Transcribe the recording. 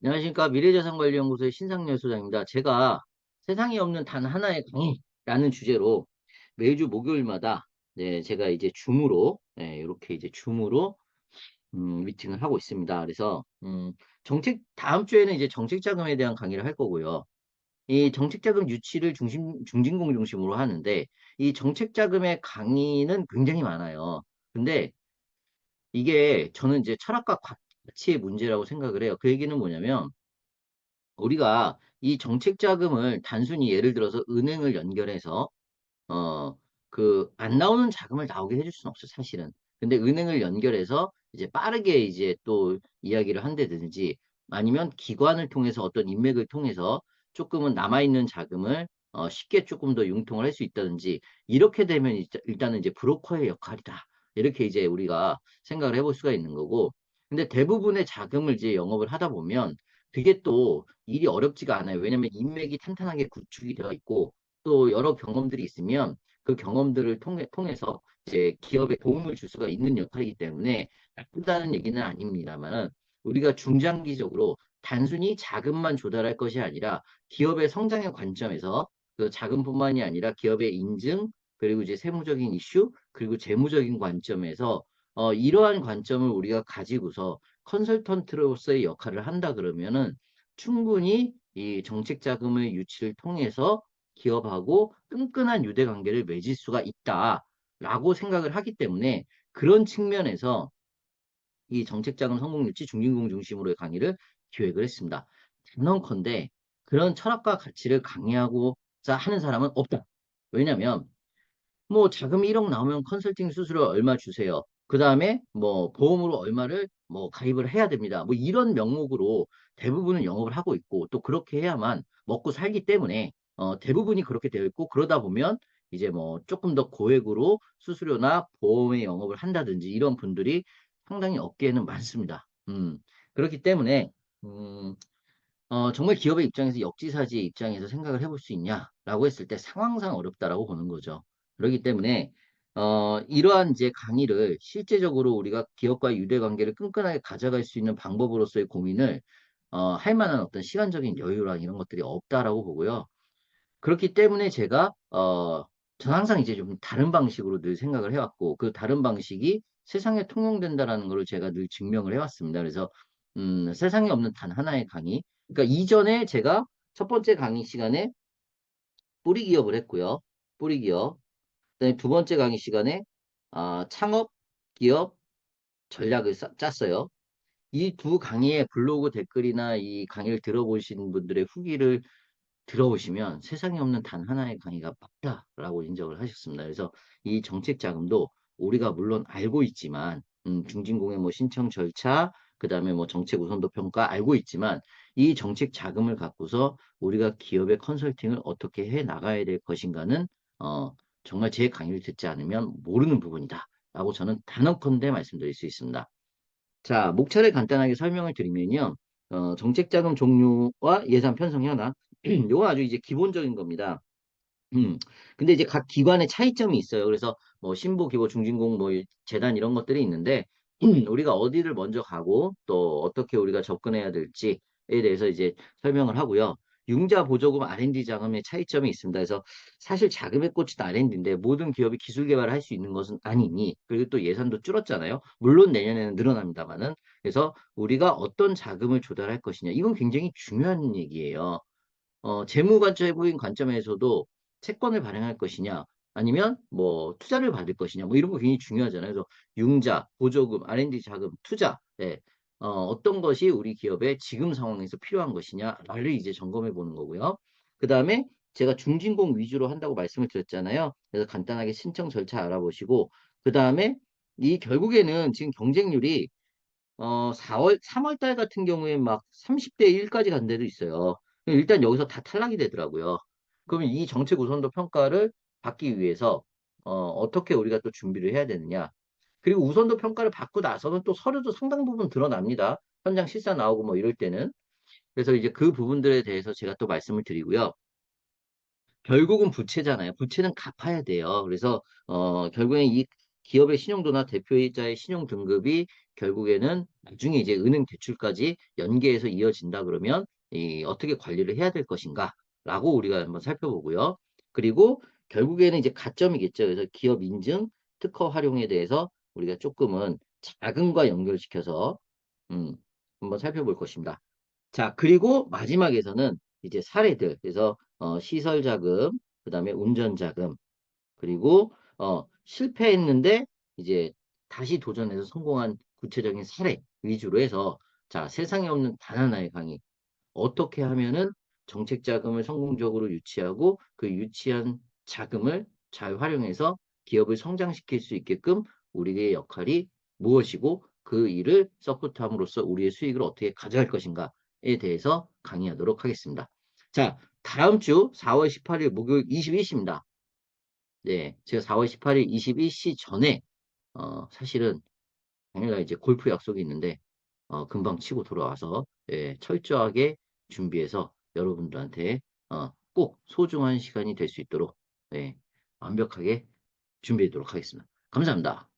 안녕하십니까. 미래자산관리연구소의 신상열 소장입니다. 제가 세상에 없는 단 하나의 강의라는 주제로 매주 목요일마다 네, 제가 이제 줌으로 네, 이렇게 이제 줌으로 미팅을 하고 있습니다. 그래서 다음 주에는 이제 정책 자금에 대한 강의를 할 거고요. 이 정책 자금 유치를 중진공 중심으로 하는데 이 정책 자금의 강의는 굉장히 많아요. 근데 이게 저는 이제 철학과 가치의 문제라고 생각을 해요. 그 얘기는 뭐냐면 우리가 이 정책 자금을 단순히 예를 들어서 은행을 연결해서 어, 안 나오는 자금을 나오게 해줄 수는 없어, 사실은. 근데 은행을 연결해서 이제 빠르게 이제 또 이야기를 한다든지 아니면 기관을 통해서 어떤 인맥을 통해서 조금은 남아있는 자금을 쉽게 조금 더 융통을 할 수 있다든지 이렇게 되면 일단은 이제 브로커의 역할이다. 이렇게 이제 우리가 생각을 해볼 수가 있는 거고. 근데 대부분의 자금을 이제 영업을 하다 보면 그게 또 일이 어렵지가 않아요. 왜냐면 인맥이 탄탄하게 구축이 되어 있고 또 여러 경험들이 있으면 그 경험들을 통해서 이제 기업에 도움을 줄 수가 있는 역할이기 때문에 나쁘다는 얘기는 아닙니다만 우리가 중장기적으로 단순히 자금만 조달할 것이 아니라 기업의 성장의 관점에서 그 자금뿐만이 아니라 기업의 인증 그리고 이제 세무적인 이슈 그리고 재무적인 관점에서 이러한 관점을 우리가 가지고서 컨설턴트로서의 역할을 한다 그러면은 충분히 이 정책 자금의 유치를 통해서 기업하고 끈끈한 유대 관계를 맺을 수가 있다라고 생각을 하기 때문에 그런 측면에서 이 정책자금 성공 유치 중진공 중심으로의 강의를 기획을 했습니다. 단언컨대 그런 철학과 가치를 강의하고자 하는 사람은 없다. 왜냐하면 뭐 자금 1억 나오면 컨설팅 수수료 얼마 주세요. 그 다음에 뭐 보험으로 얼마를 뭐 가입을 해야 됩니다. 뭐 이런 명목으로 대부분은 영업을 하고 있고 또 그렇게 해야만 먹고 살기 때문에 대부분이 그렇게 되어 있고 그러다 보면 이제 뭐 조금 더 고액으로 수수료나 보험의 영업을 한다든지 이런 분들이 상당히 업계에는 많습니다. 그렇기 때문에 음, 정말 기업의 입장에서 역지사지의 입장에서 생각을 해볼 수 있냐라고 했을 때 상황상 어렵다라고 보는 거죠. 그렇기 때문에 이러한 이제 강의를 실제적으로 우리가 기업과의 유대 관계를 끈끈하게 가져갈 수 있는 방법으로서의 고민을 할 만한 어떤 시간적인 여유랑 이런 것들이 없다라고 보고요. 그렇기 때문에 제가 저는 항상 이제 좀 다른 방식으로 늘 생각을 해왔고 그 다른 방식이 세상에 통용된다라는 걸 제가 늘 증명을 해왔습니다. 그래서 세상에 없는 단 하나의 강의. 그러니까 이전에 제가 첫 번째 강의 시간에 뿌리 기업을 했고요. 뿌리 기업. 그다음에 두 번째 강의 시간에 창업 기업 전략을 짰어요. 이 두 강의의 블로그 댓글이나 이 강의를 들어보신 분들의 후기를 들어보시면 세상에 없는 단 하나의 강의가 맞다라고 인정을 하셨습니다. 그래서 이 정책 자금도 우리가 물론 알고 있지만 중진공의 뭐 신청 절차, 그다음에 뭐 정책 우선도 평가 알고 있지만 이 정책 자금을 갖고서 우리가 기업의 컨설팅을 어떻게 해 나가야 될 것인가는 어, 정말 제 강의를 듣지 않으면 모르는 부분이다라고 저는 단언컨대 말씀드릴 수 있습니다. 자, 목차를 간단하게 설명을 드리면요. 정책 자금 종류와 예산 편성 현황. 요거 아주 이제 기본적인 겁니다. 음. 근데 이제 각 기관의 차이점이 있어요. 그래서 뭐 신부, 기부, 중진공, 뭐 재단 이런 것들이 있는데 우리가 어디를 먼저 가고 또 어떻게 우리가 접근해야 될지에 대해서 이제 설명을 하고요. 융자 보조금 R&D 자금의 차이점이 있습니다. 그래서 사실 자금의 꽃은 R&D인데 모든 기업이 기술 개발을 할 수 있는 것은 아니니 그리고 또 예산도 줄었잖아요. 물론 내년에는 늘어납니다만은 그래서 우리가 어떤 자금을 조달할 것이냐 이건 굉장히 중요한 얘기예요. 재무관적인 관점에서도 채권을 발행할 것이냐, 아니면 뭐 투자를 받을 것이냐, 뭐 이런 거 굉장히 중요하잖아요. 그래서 융자, 보조금, R&D 자금, 투자, 네. 어떤 것이 우리 기업의 지금 상황에서 필요한 것이냐를 이제 점검해 보는 거고요. 그 다음에 제가 중진공 위주로 한다고 말씀을 드렸잖아요. 그래서 간단하게 신청 절차 알아보시고, 그 다음에 이 결국에는 지금 경쟁률이 3월 달 같은 경우에 막 30대 1까지 간 데도 있어요. 일단 여기서 다 탈락이 되더라고요. 그러면 이 정책 우선도 평가를 받기 위해서 어떻게 우리가 또 준비를 해야 되느냐. 그리고 우선도 평가를 받고 나서는 또 서류도 상당 부분 드러납니다. 현장 실사 나오고 뭐 이럴 때는. 그래서 이제 그 부분들에 대해서 제가 또 말씀을 드리고요. 결국은 부채잖아요. 부채는 갚아야 돼요. 그래서 결국엔 이 기업의 신용도나 대표이자의 신용 등급이 결국에는 나중에 이제 은행 대출까지 연계해서 이어진다 그러면 어떻게 관리를 해야 될 것인가라고 우리가 한번 살펴보고요. 그리고 결국에는 이제 가점이겠죠. 그래서 기업 인증 특허 활용에 대해서 우리가 조금은 자금과 연결시켜서 음, 한번 살펴볼 것입니다. 자, 그리고 마지막에서는 이제 사례들. 그래서 시설 자금, 그다음에 운전 자금, 그리고 실패했는데 이제 다시 도전해서 성공한 구체적인 사례 위주로 해서 자, 세상에 없는 단 하나의 강의. 어떻게 하면은 정책 자금을 성공적으로 유치하고 그 유치한 자금을 잘 활용해서 기업을 성장시킬 수 있게끔 우리의 역할이 무엇이고 그 일을 서포트함으로써 우리의 수익을 어떻게 가져갈 것인가에 대해서 강의하도록 하겠습니다. 자, 다음 주 4월 18일 목요일 21시입니다. 네, 제가 4월 18일 21시 전에 사실은 당일날 이제 골프 약속이 있는데 금방 치고 돌아와서 예, 철저하게 준비해서 여러분들한테 꼭 소중한 시간이 될 수 있도록 예, 완벽하게 준비하도록 하겠습니다. 감사합니다.